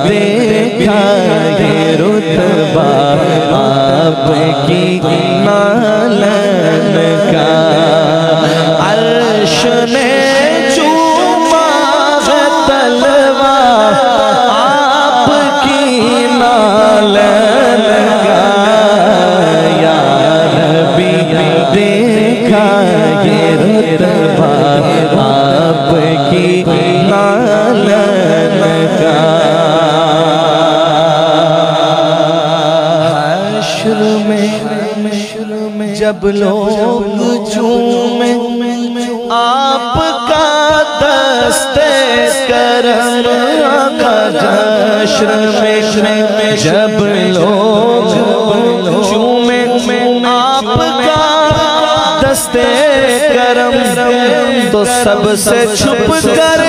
देखा ये रुतबा आपकी नालन का, अर्श ने चूमा है तलवा आपकी नालन का। या नबी देखा ये रुतबा आपकी नालन का। हश्र में जब लोग झूमे आपका दस्ते करम का। हश्र में जब लोग झूमे आपका दस्ते करम, तो सबसे छुप कर